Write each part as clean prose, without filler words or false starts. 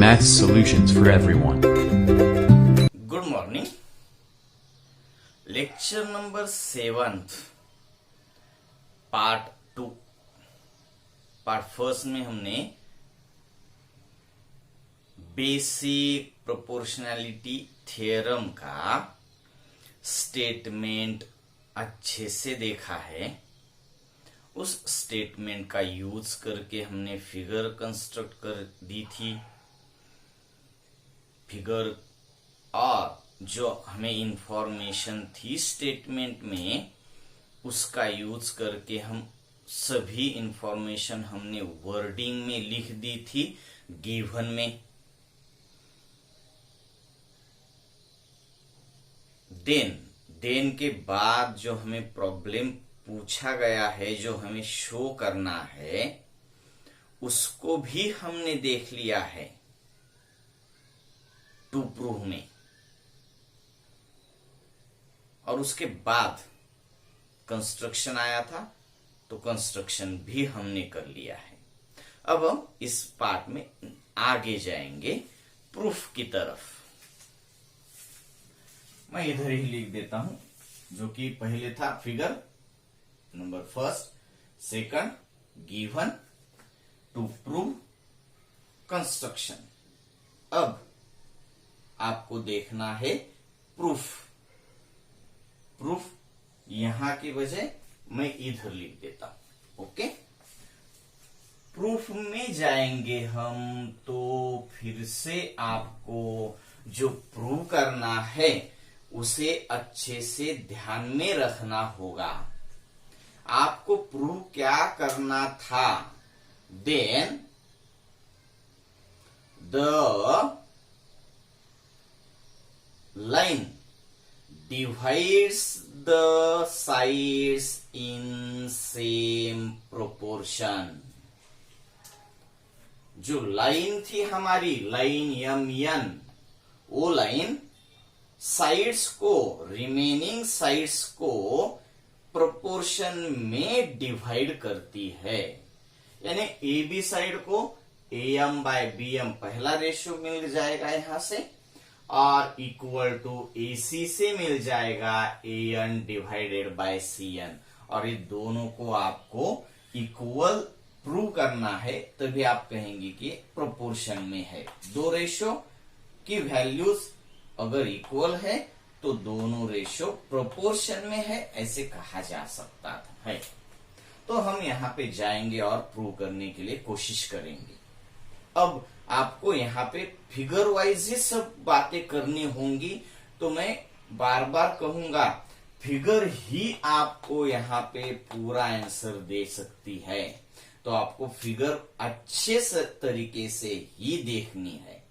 Math solutions for everyone. Good morning. Lecture number 7 part 2 part first में हमने basic proportionality theorem का statement अच्छे से देखा है। उस स्टेटमेंट का यूज करके हमने फिगर कंस्ट्रक्ट कर दी थी। फिगर और जो हमें इंफॉर्मेशन थी स्टेटमेंट में, उसका यूज करके हम सभी इंफॉर्मेशन हमने वर्डिंग में लिख दी थी गिवन में। देन के बाद जो हमें प्रॉब्लम पूछा गया है, जो हमें शो करना है, उसको भी हमने देख लिया है टू प्रूव में, और उसके बाद कंस्ट्रक्शन आया था तो कंस्ट्रक्शन भी हमने कर लिया है। अब हम इस पार्ट में आगे जाएंगे प्रूफ की तरफ। मैं इधर ही लिख देता हूं, जो कि पहले था figure number first, second given, to prove, construction. अब आपको देखना है प्रूफ। यहां की वजह मैं इधर लिख देता हूं। ओके, प्रूफ में जाएंगे हम तो फिर से आपको जो प्रूव करना है उसे अच्छे से ध्यान में रखना होगा। आपको प्रूव क्या करना था? Then the line divides the sides in same proportion। जो लाइन थी हमारी, लाइन MN, वो लाइन साइड्स को, रिमेनिंग साइड्स को प्रोपोर्शन में डिवाइड करती है। यानी AB साइड को AM/BM पहला रेशियो मिल जाएगा यहां से, और इक्वल टू AC से मिल जाएगा AN/CN, और ये दोनों को आपको इक्वल प्रूव करना है, तभी आप कहेंगे कि प्रोपोर्शन में है। दो रेशियो की वैल्यूज अगर इक्वल है तो दोनों रेशियो प्रोपोर्शन में है, ऐसे कहा जा सकता है। तो हम यहाँ पे जाएंगे और प्रूव करने के लिए कोशिश करेंगे। अब आपको यहाँ पे फिगर वाइज ही सब बातें करनी होंगी, तो मैं बार बार कहूंगा फिगर ही आपको यहाँ पे पूरा आंसर दे सकती है। तो आपको फिगर अच्छे से तरीके से ही देखनी है।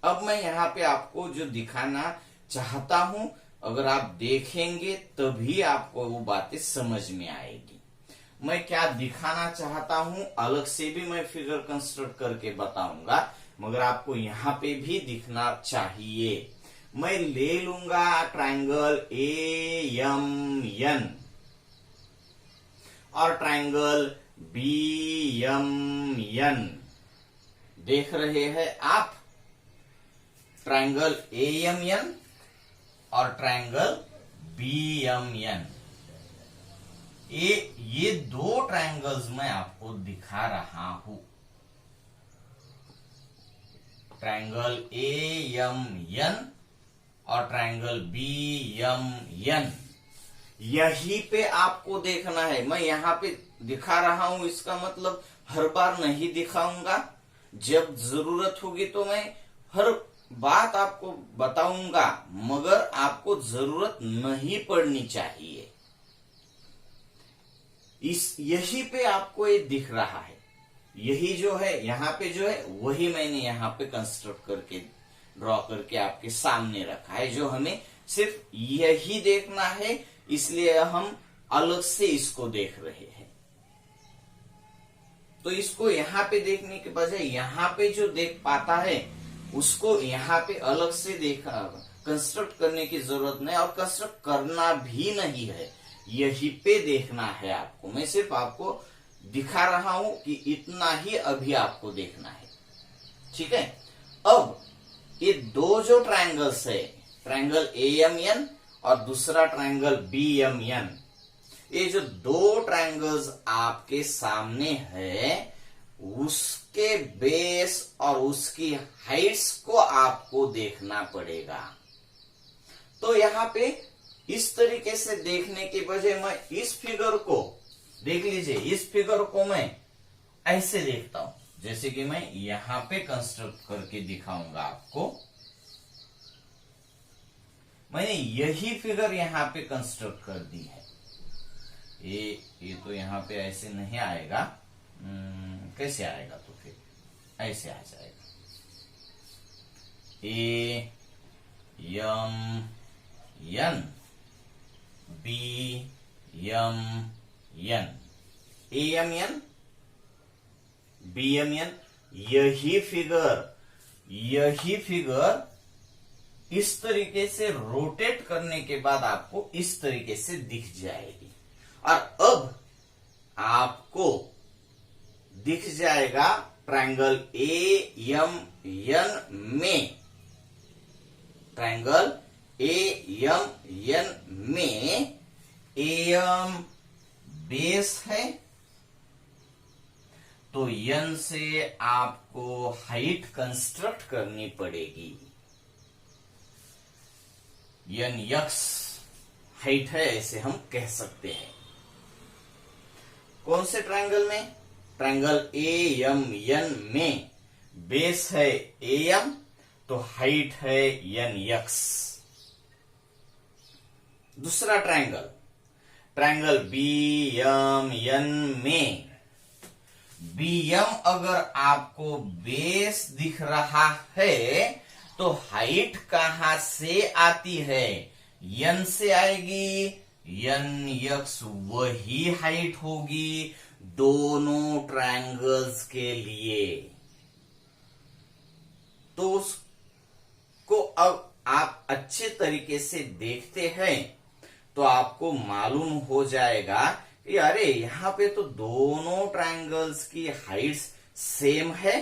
अब मैं यहाँ पे आपको जो दिखाना चाहता हूं, अगर आप देखेंगे तभी आपको वो बातें समझ में आएगी। मैं क्या दिखाना चाहता हूं अलग से भी मैं फिगर कंस्ट्रक्ट करके बताऊंगा, मगर आपको यहाँ पे भी दिखना चाहिए। मैं ले लूंगा ट्रायंगल AMN और ट्रायंगल BMN। देख रहे हैं आप ट्रायंगल AMN और ट्रायंगल BMN। ये दो ट्रायंगल्स मैं आपको दिखा रहा हूं। ट्रायंगल AMN और ट्रायंगल BMN, यहीं पे आपको देखना है। मैं यहाँ पे दिखा रहा हूं, इसका मतलब हर बार नहीं दिखाऊंगा। जब जरूरत होगी तो मैं हर बात आपको बताऊंगा, मगर आपको जरूरत नहीं पड़नी चाहिए। यही पे आपको ये दिख रहा है, यही जो है यहाँ पे जो है वही मैंने यहाँ पे कंस्ट्रक्ट करके ड्रॉ करके आपके सामने रखा है। जो हमें सिर्फ यही देखना है, इसलिए हम अलग से इसको देख रहे हैं। तो इसको यहाँ पे देखने के बजाय यहाँ पे जो देख पाता है उसको यहाँ पे अलग से देखा, कंस्ट्रक्ट करने की जरूरत नहीं, और कंस्ट्रक्ट करना भी नहीं है, यही पे देखना है आपको। मैं सिर्फ आपको दिखा रहा हूं कि इतना ही अभी आपको देखना है। ठीक है, अब ये दो जो ट्रायंगल्स है, ट्रायंगल AMN और दूसरा ट्रायंगल BMN, ये जो दो ट्रायंगल्स आपके सामने है, उसके बेस और उसकी हाइट्स को आपको देखना पड़ेगा। तो यहां पे इस तरीके से देखने के बजाय मैं इस फिगर को देख लीजिए, इस फिगर को मैं ऐसे देखता हूं, जैसे कि मैं यहां पे कंस्ट्रक्ट करके दिखाऊंगा आपको। मैंने यही फिगर यहां पे कंस्ट्रक्ट कर दी है। ये तो यहां पे ऐसे नहीं आएगा, कैसे आएगा? तो फिर ऐसे आ जाएगा, AMN BMN, AMN BMN, यही फिगर इस तरीके से रोटेट करने के बाद आपको इस तरीके से दिख जाएगी। और अब आपको दिख जाएगा ट्रायंगल AMN में, ट्रायंगल AMN में AM बेस है, तो N से आपको हाइट कंस्ट्रक्ट करनी पड़ेगी। NX हाइट है, ऐसे हम कह सकते हैं। कौन से ट्रायंगल में? ट्रायंगल AMN में बेस है AM, तो हाइट है NX। दूसरा ट्रायंगल, ट्रायंगल BMN में BM अगर आपको बेस दिख रहा है, तो हाइट कहां से आती है? N से आएगी। NX वही हाइट होगी दोनों ट्रायंगल्स के लिए। तो उसको अब आप अच्छे तरीके से देखते हैं तो आपको मालूम हो जाएगा कि अरे यहां पे तो दोनों ट्रायंगल्स की हाइट्स सेम है।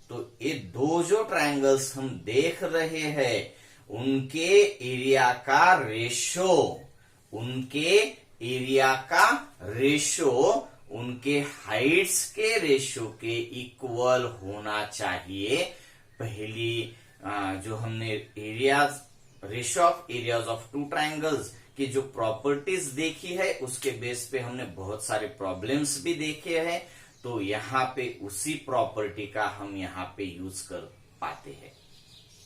तो ये दो जो ट्रायंगल्स हम देख रहे हैं, उनके एरिया का रेशो उनके हाइट्स के रेशो के इक्वल होना चाहिए। पहली जो हमने ratio of areas of two triangles की जो प्रॉपर्टीज देखी है, उसके बेस पे हमने बहुत सारे प्रॉब्लम्स भी देखे हैं। तो यहाँ पे उसी प्रॉपर्टी का हम यहाँ पे यूज कर पाते हैं,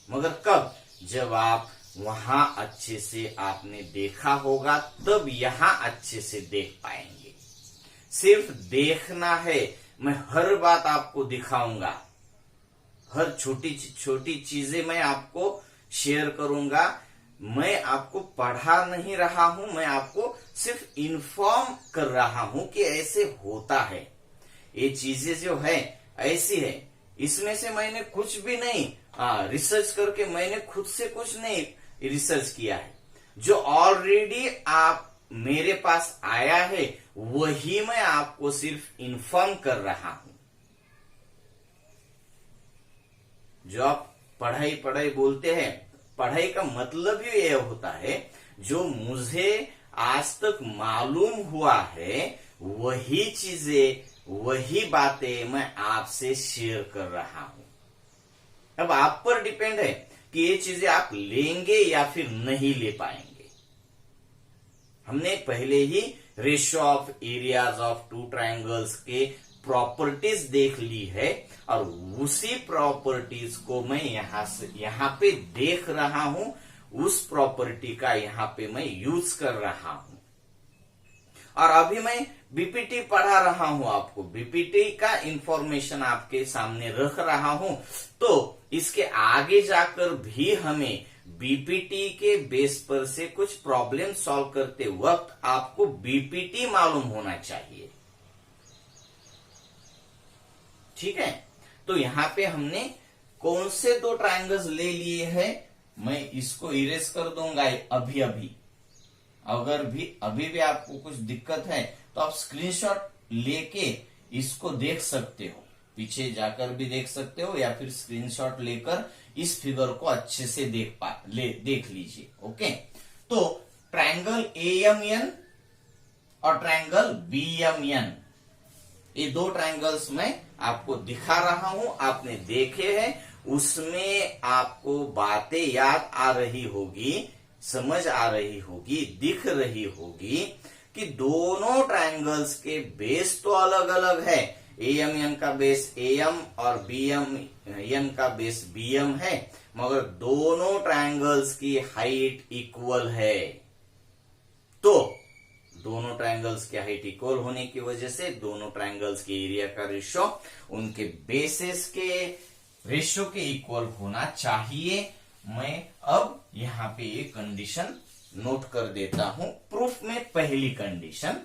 मगर कब? जब आप वहां अच्छे से आपने देखा होगा, तब यहां अच्छे से देख पाएंगे। सिर्फ देखना है, मैं हर बात आपको दिखाऊंगा, हर छोटी छोटी चीजें मैं आपको शेयर करूंगा। मैं आपको पढ़ा नहीं रहा हूं, मैं आपको सिर्फ इन्फॉर्म कर रहा हूं कि ऐसे होता है। ये चीजें जो है ऐसी है, इसमें से मैंने कुछ भी नहीं रिसर्च करके, मैंने खुद से कुछ नहीं रिसर्च किया है। जो ऑलरेडी आप मेरे पास आया है, वही मैं आपको सिर्फ इन्फॉर्म कर रहा हूं। जो आप पढ़ाई बोलते हैं, पढ़ाई का मतलब ही यह होता है, जो मुझे आज तक मालूम हुआ है, वही चीजें, वही बातें मैं आपसे शेयर कर रहा हूं। अब आप पर डिपेंड है कि ये चीजें आप लेंगे या फिर नहीं ले पाएंगे। हमने पहले ही ratio of areas of two triangles के प्रॉपर्टीज देख ली है, और उसी प्रॉपर्टीज को मैं यहां पे देख रहा हूं, उस प्रॉपर्टी का यहां पे मैं यूज कर रहा हूं। और अभी मैं बीपीटी पढ़ा रहा हूं, आपको बीपीटी का इंफॉर्मेशन आपके सामने रख रहा हूं। तो इसके आगे जाकर भी हमें बीपीटी के बेस पर से कुछ प्रॉब्लम सॉल्व करते वक्त आपको बीपीटी मालूम होना चाहिए। ठीक है, तो यहां पे हमने कौन से दो ट्रायंगल्स ले लिए हैं, मैं इसको इरेज कर दूंगा अभी। अगर अभी भी आपको कुछ दिक्कत है तो आप स्क्रीनशॉट लेके इसको देख सकते हो। पीछे जाकर भी देख सकते हो या फिर स्क्रीनशॉट लेकर इस फिगर को अच्छे से देख लीजिए। ओके, तो ट्रायंगल एएमएन और ट्रायंगल बीएमएन, ये दो ट्रायंगल्स मैं आपको दिखा रहा हूं, आपने देखे हैं, उसमें आपको बातें याद आ रही होगी, समझ आ रही होगी, दिख रही होगी कि दोनों ट्रायंगल्स के बेस तो अलग अलग है। एएमएन का बेस एएम और बीएमएन का बेस बीएम है, मगर दोनों ट्रायंगल्स की हाइट इक्वल है। तो दोनों ट्रायंगल्स की हाइट इक्वल होने की वजह से दोनों ट्रायंगल्स के एरिया का रेशो उनके बेसिस के रेशो के इक्वल होना चाहिए। मैं अब यहां पे एक कंडीशन नोट कर देता हूं। प्रूफ में पहली condition,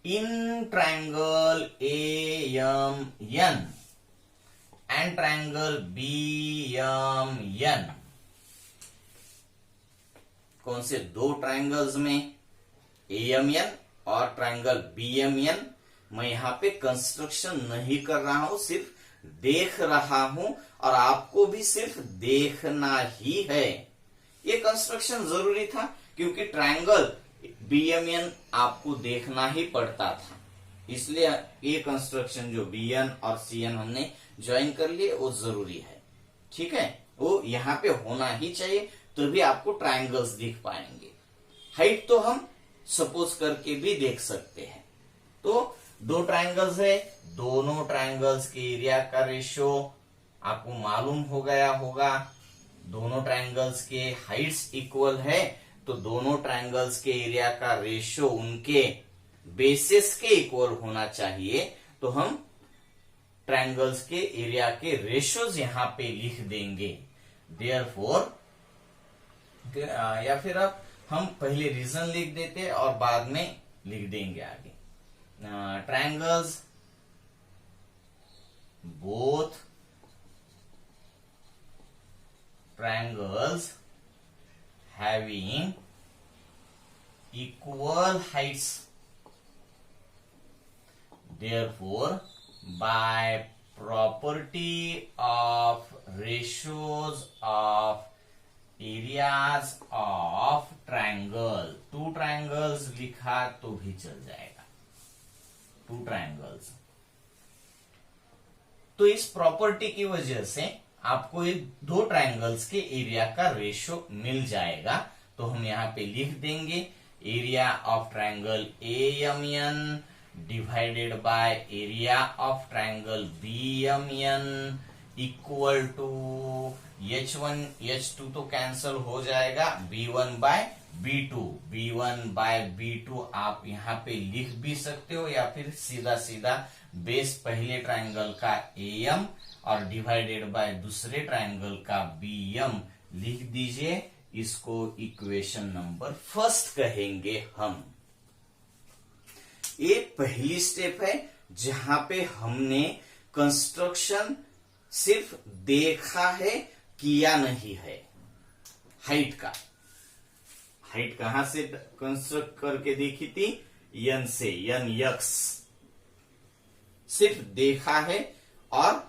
in triangle AMN and triangle BMN, कौन से दो ट्रायंगल्स में, एएमएन और ट्रायंगल बीएमएन, मैं यहां पे कंस्ट्रक्शन नहीं कर रहा हूं, सिर्फ देख रहा हूं और आपको भी सिर्फ देखना ही है। ये कंस्ट्रक्शन जरूरी था क्योंकि ट्रायंगल बीएमएन आपको देखना ही पड़ता था, इसलिए ये कंस्ट्रक्शन जो बीएन और सीएन हमने ज्वाइन कर लिए वो जरूरी है। ठीक है, वो यहां पे होना ही चाहिए, तभी आपको ट्रायंगल्स दिख पाएंगे। हाइट तो हम सपोज करके भी देख सकते हैं। तो दो ट्रायंगल्स है, दोनों ट्रायंगल्स के एरिया का रेशियो आपको मालूम हो गया होगा। दोनों ट्रायंगल्स के हाइट्स इक्वल है, तो दोनों ट्रायंगल्स के एरिया का रेशियो उनके बेसिस के इक्वल होना चाहिए। तो हम ट्रायंगल्स के एरिया के रेशियोज यहां पे लिख देंगे। देयरफॉर, या फिर अब हम पहले रीजन लिख देते और बाद में लिख देंगे आगे। Triangles both triangles having equal heights, therefore by property of ratios of areas of triangle, two triangles लिखा तो भी चल जाएगा, two triangles। तो इस प्रॉपर्टी की वजह से आपको ये दो ट्रायंगल्स के एरिया का रेशियो मिल जाएगा। तो हम यहाँ पे लिख देंगे area of triangle AMN divided by area of triangle BMN equal to H1 H2 तो कैंसल हो जाएगा, B1 by B2, B1 by B2 आप यहाँ पे लिख भी सकते हो, या फिर सीधा सीधा बेस पहले ट्रायंगल का AM और डिवाइडेड बाय दूसरे ट्रायंगल का BM लिख दीजिए। इसको इक्वेशन नंबर फर्स्ट कहेंगे हम। ये पहली स्टेप है जहां पे हमने कंस्ट्रक्शन सिर्फ देखा है, किया नहीं है। हाइट का, हाइट कहां से कंस्ट्रक्ट करके देखी थी, यन से, यन यक्स, सिर्फ देखा है। और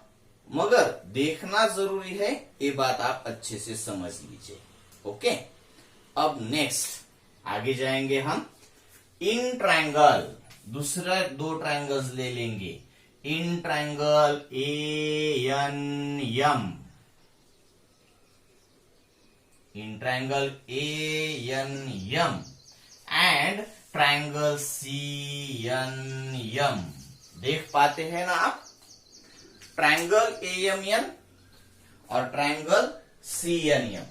मगर देखना जरूरी है, ये बात आप अच्छे से समझ लीजिए। ओके, अब नेक्स्ट आगे जाएंगे हम। इन ट्रायंगल, दूसरा दो ट्रायंगल्स ले लेंगे। In triangle ANM, in triangle ANM and triangle CNM, देख पाते हैं ना आप? ट्रायंगल एएमएन और ट्रायंगल सीएनएम,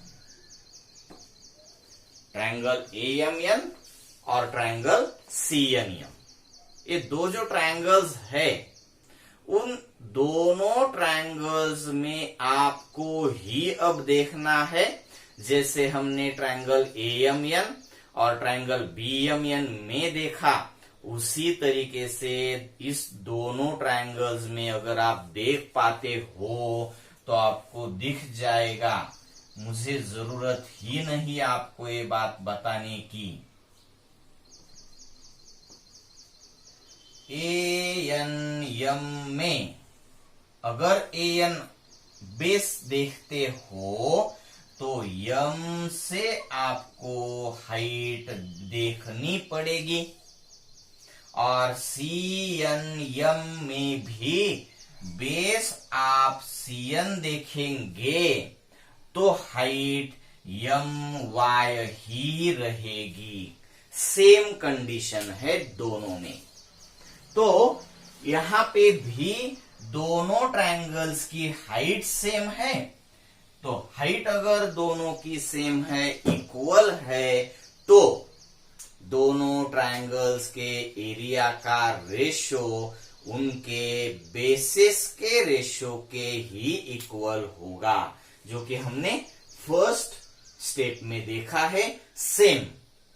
ट्रायंगल एएमएन और ट्रायंगल सीएनएम, ये दो जो ट्रायंगल्स है, उन दोनों ट्रायंगल्स में आपको ही अब देखना है, जैसे हमने ट्रायंगल एएमएन और ट्रायंगल बीएमएन में देखा, उसी तरीके से इस दोनों ट्रायंगल्स में अगर आप देख पाते हो तो आपको दिख जाएगा। मुझे जरूरत ही नहीं आपको ये बात बताने की। ए एन यम में अगर ए एन बेस देखते हो तो यम से आपको हाइट देखनी पड़ेगी, और सी एन यम में भी बेस आप सी एन देखेंगे तो हाइट यम वाई ही रहेगी। सेम कंडीशन है दोनों में। तो यहां पे भी दोनों ट्रायंगल्स की हाइट सेम है, तो हाइट अगर दोनों की सेम है, इक्वल है, तो दोनों ट्रायंगल्स के एरिया का रेशो उनके बेसिस के रेशो के ही इक्वल होगा, जो कि हमने फर्स्ट स्टेप में देखा है। सेम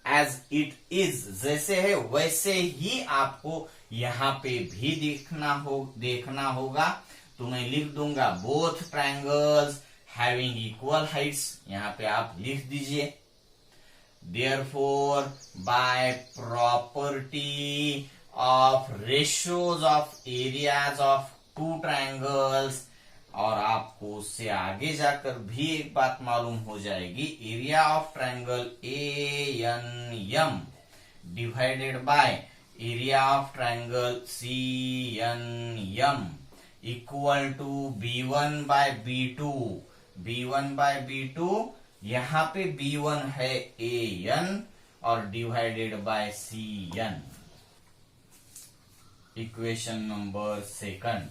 एज इट इज, जैसे है वैसे ही आपको यहां पे भी देखना होगा। तो मैं लिख दूंगा both triangles having equal Heights, यहां पे आप लिख दीजिए। Therefore, by property of ratios of areas of two triangles, और आपको उससे आगे जाकर भी एक बात मालूम हो जाएगी, area of triangle A N M divided by area of triangle C N M equal to B1 by B2। B1 by B2, यहां पे B1 है AN और divided by CN। Equation number second.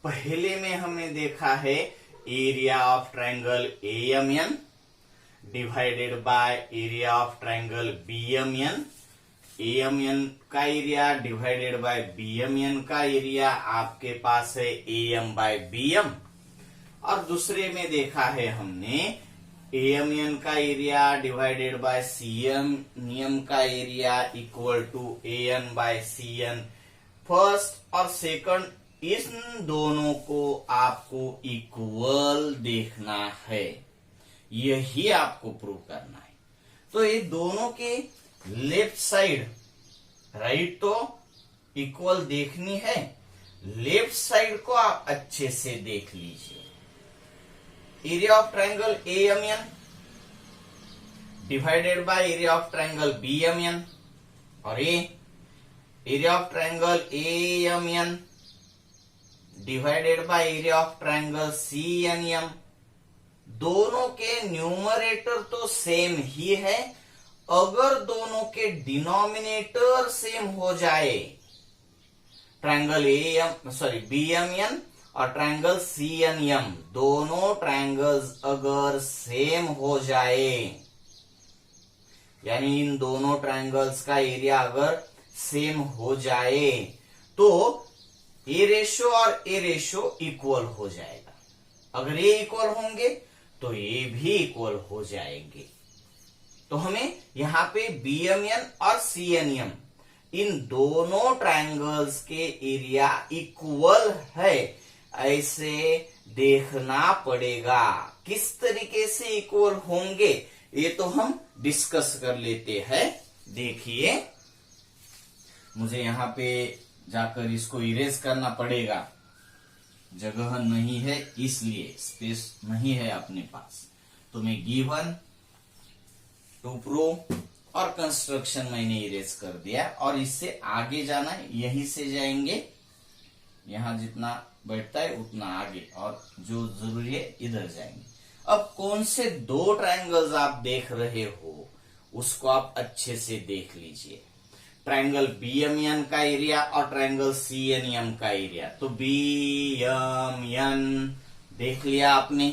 पहले में हमने देखा है area of triangle AMN divided by area of triangle BMN। AMN का एरिया डिवाइडेड बाय BMN का एरिया आपके पास है AM बाय BM। और दूसरे में देखा है हमने AMN का एरिया डिवाइडेड बाय CMN का area equal to AN by CN। First और सेकंड, इन दोनों को आपको इक्वल देखना है, यही आपको प्रूव करना है। तो ये दोनों के लेफ्ट साइड राइट तो इक्वल देखनी है, लेफ्ट साइड को आप अच्छे से देख लीजिए। Area of triangle AMN divided by area of triangle BMN, और area of triangle AMN divided by area of triangle CNM। दोनों के न्यूमरेटर तो सेम ही है, अगर दोनों के डिनोमिनेटर सेम हो जाए, ट्रायंगल BMN और ट्रायंगल CNM, दोनों ट्रायंगल्स अगर सेम हो जाए, यानी इन दोनों ट्रायंगल्स का एरिया अगर सेम हो जाए, तो ए रेशो और ए रेशो इक्वल हो जाएगा। अगर ये इक्वल होंगे तो ये भी इक्वल हो जाएंगे। तो हमें यहां पे BMN और CNM इन दोनों ट्रायंगल्स के एरिया इक्वल है ऐसे देखना पड़ेगा। किस तरीके से इक्वल होंगे ये तो हम डिस्कस कर लेते हैं। देखिए, मुझे यहां पे जाकर इसको इरेज करना पड़ेगा, जगह नहीं है इसलिए, स्पेस नहीं है अपने पास। तो मैं गिवन, टू प्रूव और कंस्ट्रक्शन मैंने इरेज कर दिया, और इससे आगे जाना है, यहीं से जाएंगे, यहां जितना बैठता है उतना आगे, और जो जरूरी है इधर जाएंगे। अब कौन से दो ट्रायंगल्स आप देख रहे हो उसको आप अच्छे से देख लीजिए। ट्रायंगल BMN का एरिया और ट्रायंगल CNM का एरिया। तो BMN देख लिया आपने,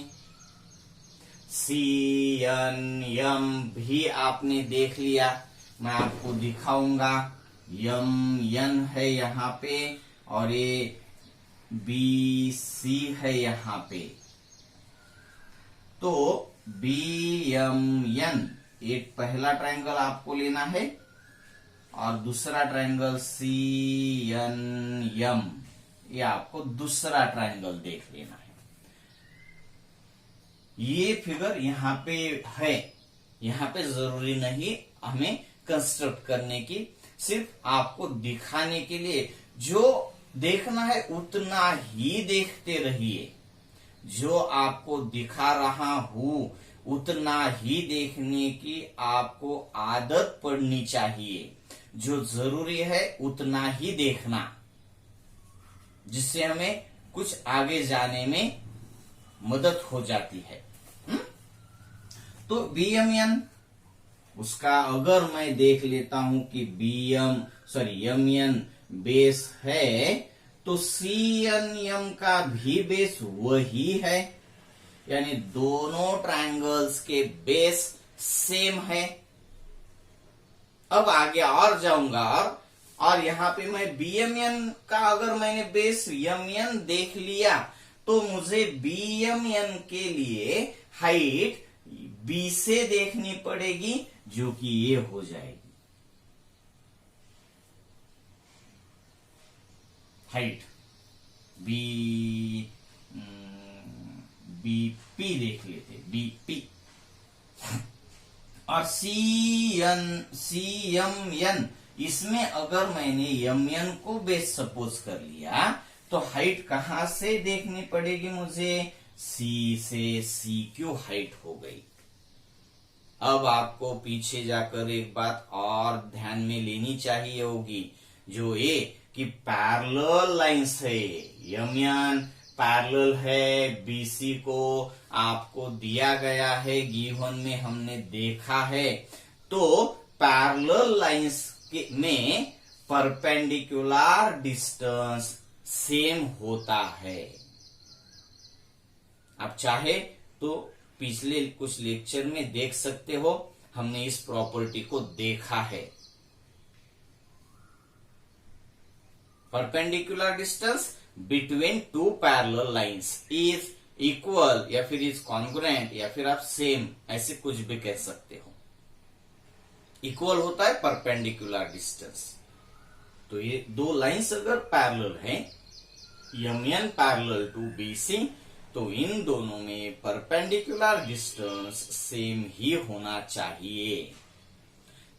CNM भी आपने देख लिया। मैं आपको दिखाऊंगा, MN है यहाँ पे और ये BC है यहाँ पे। तो BMN एक पहला ट्रायंगल आपको लेना है, और दूसरा ट्रायंगल CNM, ये आपको दूसरा ट्रायंगल देख लेना है। ये फिगर यहाँ पे है, यहाँ पे जरूरी नहीं हमें कंस्ट्रक्ट करने की, सिर्फ आपको दिखाने के लिए। जो देखना है उतना ही देखते रहिए, जो आपको दिखा रहा हूं उतना ही देखने की आपको आदत पड़नी चाहिए। जो जरूरी है उतना ही देखना, जिससे हमें कुछ आगे जाने में मदद हो जाती है। तो BMN उसका अगर मैं देख लेता हूं कि MN बेस है, तो CNM का भी बेस वही है, यानी दोनों ट्रायंगल्स के बेस सेम है। अब आगे और जाऊंगा और यहां पे मैं BMN का अगर मैंने बेस MN देख लिया, तो मुझे BMN के लिए हाइट B से देखनी पड़ेगी, जो कि ये हो जाएगी हाइट BP देख लेते, BP। और CMN, इसमें अगर मैंने MN को बेस सपोज कर लिया, तो हाइट कहां से देखनी पड़ेगी मुझे? C से CQ हाइट हो गई। अब आपको पीछे जाकर एक बात और ध्यान में लेनी चाहिए होगी, जो ये कि पैरेलल लाइंस है, MN पैरेलल है BC को, आपको दिया गया है, गिवन में हमने देखा है। तो पैरेलल लाइंस में परपेंडिकुलर डिस्टेंस सेम होता है। आप चाहे तो पिछले कुछ लेक्चर में देख सकते हो, हमने इस प्रॉपर्टी को देखा है। Perpendicular distance between two parallel lines is equal, या फिर इज कॉन्ग्रुएंट, या फिर आप सेम, ऐसे कुछ भी कह सकते हो। इक्वल होता है परपेंडिकुलर डिस्टेंस। तो ये दो लाइंस अगर पैरेलल हैं, MN पैरेलल टू BC, तो इन दोनों में परपेंडिकुलर डिस्टेंस सेम ही होना चाहिए।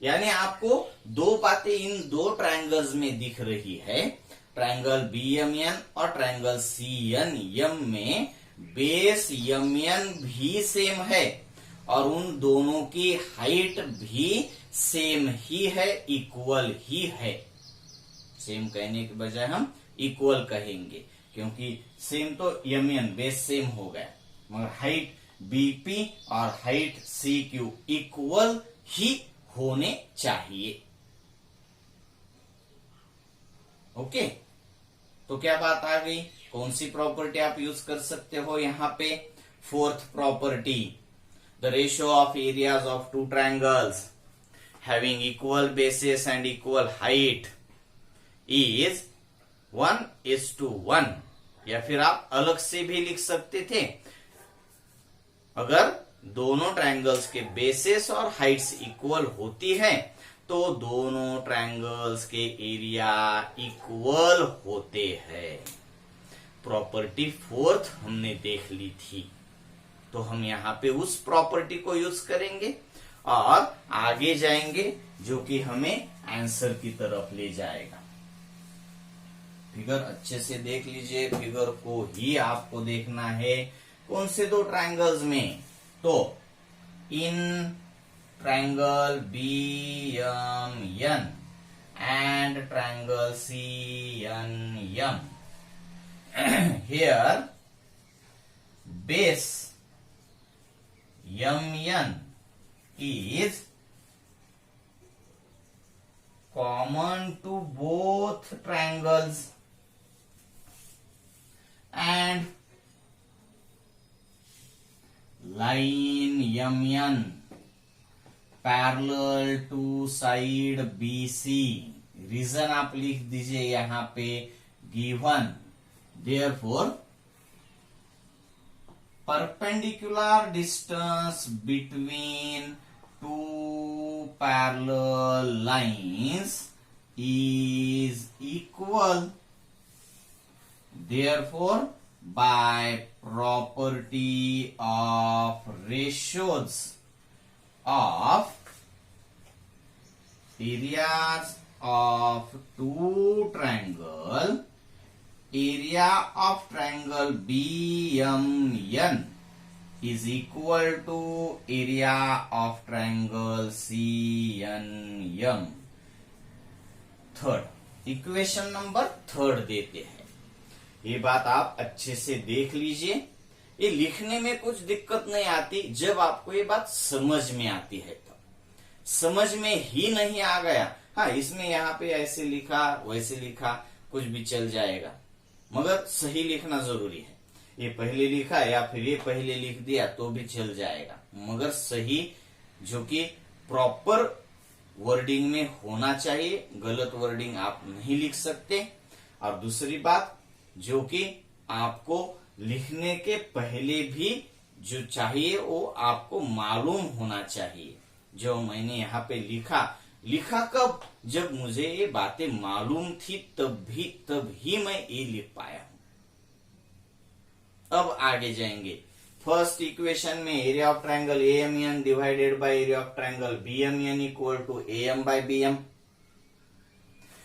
यानी आपको दो बातें इन दो ट्रायंगल्स में दिख रही है। ट्रायंगल BMN और ट्रायंगल CNM में बेस MN भी सेम है और उन दोनों की हाइट भी सेम ही है, इक्वल ही है। सेम कहने के बजाय हम इक्वल कहेंगे, क्योंकि सेम तो MN बेस सेम हो गया, मगर हाइट BP और हाइट CQ इक्वल ही होने चाहिए। ओके, तो क्या बात आ गई? कौन सी प्रॉपर्टी आप यूज कर सकते हो यहां पे? Fourth property, the ratio of areas of two triangles having equal basis and equal height is 1:1, या फिर आप अलग से भी लिख सकते थे। अगर दोनों ट्रायंगल्स के बेसिस और हाइट्स इक्वल होती है, तो दोनों ट्रायंगल्स के एरिया इक्वल होते हैं। प्रॉपर्टी फोर्थ हमने देख ली थी, तो हम यहां पे उस प्रॉपर्टी को यूज करेंगे और आगे जाएंगे, जो कि हमें आंसर की तरफ ले जाएगा। फिगर अच्छे से देख लीजिए, फिगर को ही आपको देखना है। कौन से दो ट्रायंगल्स में? तो in triangle BMN and triangle CNM, here base MN is common to both triangles and line MN parallel to side BC। Reason आप लिख दीजिए यहां पे, given. Therefore perpendicular distance between two parallel lines is equal. Therefore, by property of ratios of areas of two triangle, area of triangle BMN is equal to area of triangle CNM. Third equation number third देते हैं। ये बात आप अच्छे से देख लीजिए। ये लिखने में कुछ दिक्कत नहीं आती, जब आपको ये बात समझ में आती है तब। समझ में ही नहीं आ गया, हाँ इसमें यहाँ पे ऐसे लिखा वैसे लिखा कुछ भी चल जाएगा, मगर सही लिखना जरूरी है। ये पहले लिखा या फिर ये पहले लिख दिया तो भी चल जाएगा, मगर सही जो कि प्रॉपर वर्डिंग में होना चाहिए। गलत वर्डिंग आप नहीं लिख सकते। और दूसरी बात, जो कि आपको लिखने के पहले भी जो चाहिए वो आपको मालूम होना चाहिए। जो मैंने यहाँ पे लिखा कब, जब मुझे ये बातें मालूम थी तब ही मैं ये लिख पाया हूं। अब आगे जाएंगे। फर्स्ट इक्वेशन में area of triangle AMN divided by area of triangle BMN equal to AM by BM।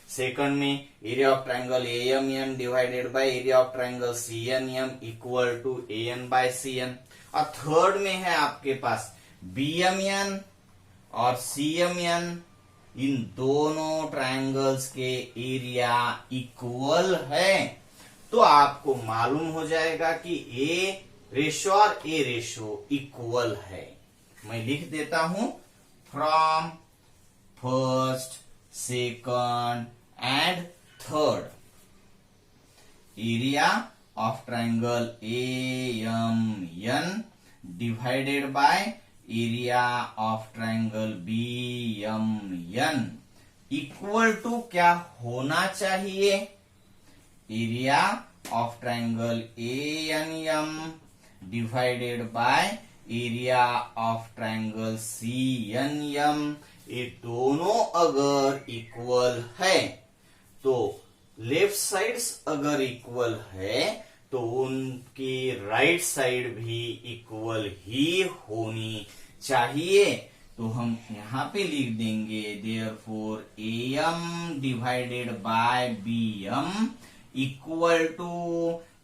Second में area of triangle AMN divided by area of triangle CNM equal to AN by CN। और third में है आपके पास BMN और CMN, इन दोनों triangles के area equal है, तो आपको मालूम हो जाएगा कि ए रेशो और ए रेशो इक्वल है। मैं लिख देता हूं, from first, second and third area of triangle AMN divided by area of triangle BMN equal to क्या होना चाहिए, area of triangle ANM divided by area of triangle CNM। ये दोनों अगर इक्वल है तो लेफ्ट साइड्स अगर इक्वल है तो उनकी राइट साइड भी इक्वल ही होनी चाहिए। तो हम यहाँ पे लिख देंगे therefore AM divided by BM equal to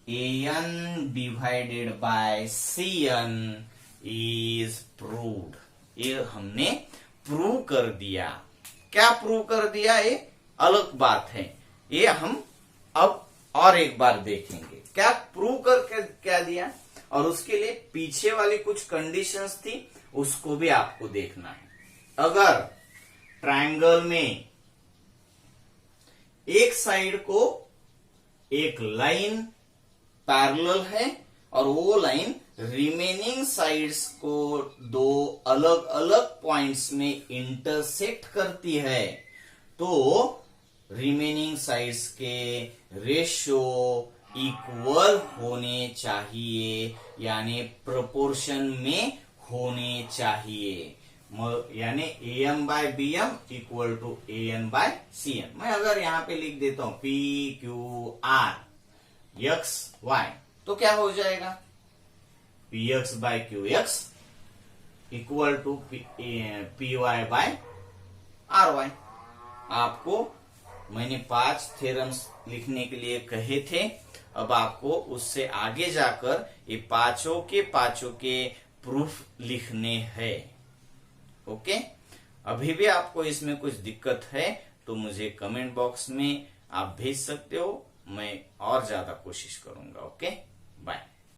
AN divided by CN is proved. ये हमने प्रूव कर दिया। क्या प्रूव कर दिया ये अलग बात है, ये हम अब और एक बार देखेंगे क्या प्रूव करके क्या दिया, और उसके लिए पीछे वाली कुछ कंडीशंस थी उसको भी आपको देखना है। अगर ट्रायंगल में एक साइड को एक लाइन पैरेलल है और वो लाइन रिमेनिंग साइड्स को दो अलग अलग पॉइंट्स में इंटरसेक्ट करती है, तो रिमेनिंग साइड्स के रेशियो इक्वल होने चाहिए, यानी प्रोपोर्शन में होने चाहिए। यानी AM by BM equal to AN by CN। मैं अगर यहां पे लिख देता हूं PQR XY तो क्या हो जाएगा, PX by QX equal to PY by RY। आपको मैंने 5 थ्योरम्स लिखने के लिए कहे थे, अब आपको उससे आगे जाकर ये पांचों के प्रूफ लिखने हैं। ओके, अभी भी आपको इसमें कुछ दिक्कत है तो मुझे कमेंट बॉक्स में आप भेज सकते हो, मैं और ज्यादा कोशिश करूंगा। Okay, bye.